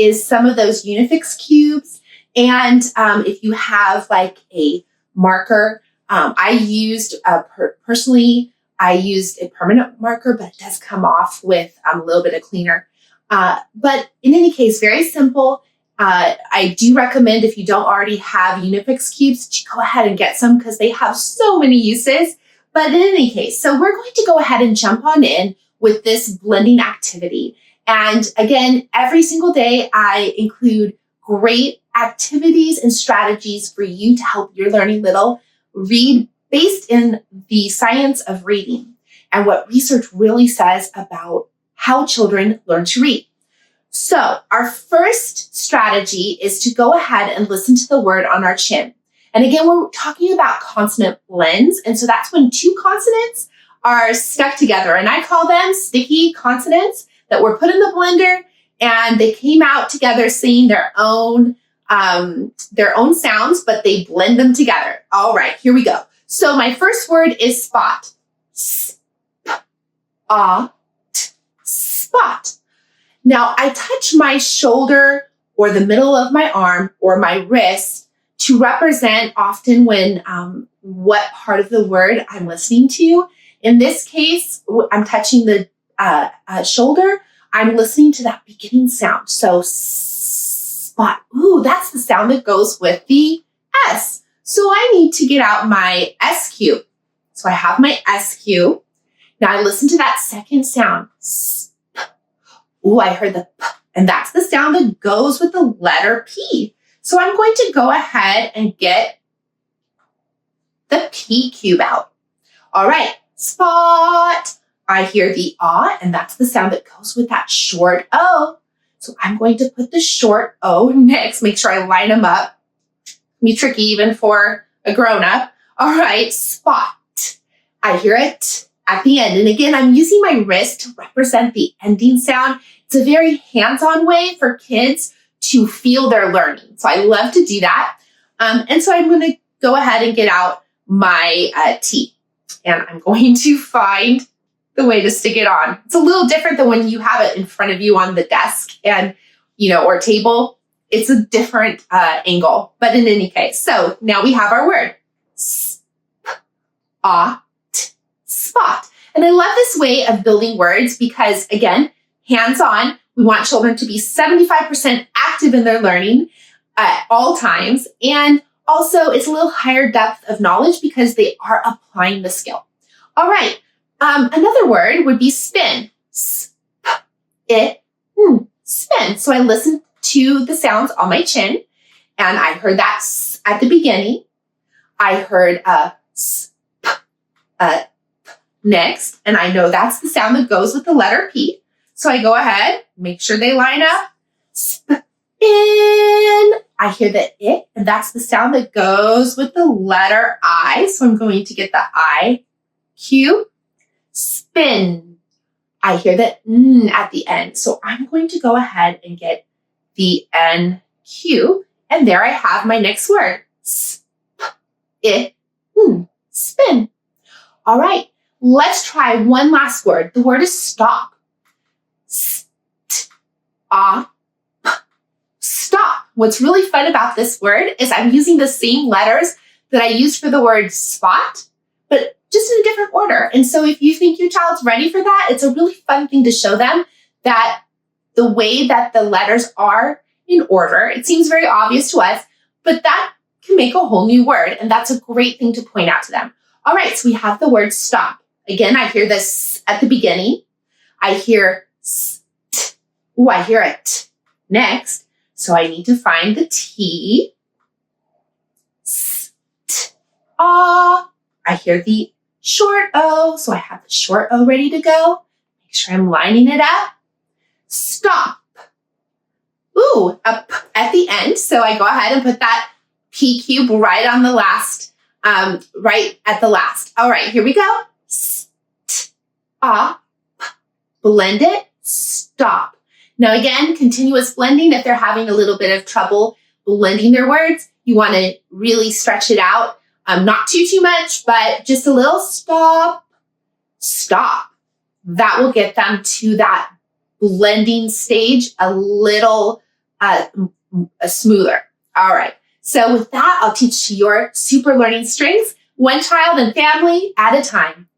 is some of those Unifix cubes. And if you have like a marker, personally, I used a permanent marker, but it does come off with a little bit of cleaner. But in any case, very simple. I do recommend if you don't already have Unifix cubes, go ahead and get some because they have so many uses. But in any case, so we're going to go ahead and jump on in with this blending activity. And again, every single day I include great activities and strategies for you to help your Learning Little read based in the science of reading and what research really says about how children learn to read. So our first strategy is to go ahead and listen to the word on our chin. And again, we're talking about consonant blends. And so that's when two consonants are stuck together. And I call them sticky consonants that were put in the blender and they came out together saying their own sounds, but they blend them together. All right, here we go. So my first word is spot. Spot. Now I touch my shoulder or the middle of my arm or my wrist to represent often when what part of the word I'm listening to. In this case, I'm touching the shoulder. I'm listening to that beginning sound. So spot. Ooh, that's the sound that goes with the S. So I need to get out my S cue. So I have my S cue. Now I listen to that second sound. Ooh, I heard the P, and that's the sound that goes with the letter P. So I'm going to go ahead and get the P cube out. All right, spot. I hear the ah, and that's the sound that goes with that short O. So I'm going to put the short O next. Make sure I line them up. Be tricky even for a grown-up. All right, spot. I hear it at the end. And again, I'm using my wrist to represent the ending sound. It's a very hands-on way for kids to feel their learning. So I love to do that. And so I'm going to go ahead and get out my T. And I'm going to find the way to stick it on. It's a little different than when you have it in front of you on the desk and, or table. It's a different angle. But in any case, so now we have our word. Spot. And I love this way of building words because, again, hands-on, we want children to be 75% active in their learning at all times. And also, it's a little higher depth of knowledge because they are applying the skill. All right. Another word would be spin. Spin. So I listened to the sounds on my chin, and I heard that S at the beginning. I heard next, and I know that's the sound that goes with the letter P. So I go ahead, make sure they line up. Spin. I hear the it, and that's the sound that goes with the letter I. So I'm going to get the I cue. Spin. I hear the N at the end. So I'm going to go ahead and get the N cue. And there I have my next word. Spin. All right. Let's try one last word. The word is stop. Stop. What's really fun about this word is I'm using the same letters that I used for the word spot, but just in a different order. And so if you think your child's ready for that, it's a really fun thing to show them that the way that the letters are in order, it seems very obvious to us, but that can make a whole new word. And that's a great thing to point out to them. All right, so we have the word stop. Again, I hear this at the beginning. I hear st. Ooh, I hear it next. So I need to find the T. St. I hear the short O. So I have the short O ready to go. Make sure I'm lining it up. Stop. Ooh, up at the end. So I go ahead and put that P cube right on the last, right at the last. All right, here we go. Blend it, stop. Now again, continuous blending, if they're having a little bit of trouble blending their words, you want to really stretch it out. Not too much, but just a little stop. That will get them to that blending stage a little smoother. All right. So with that, I'll teach your super learning strengths, one child and family at a time.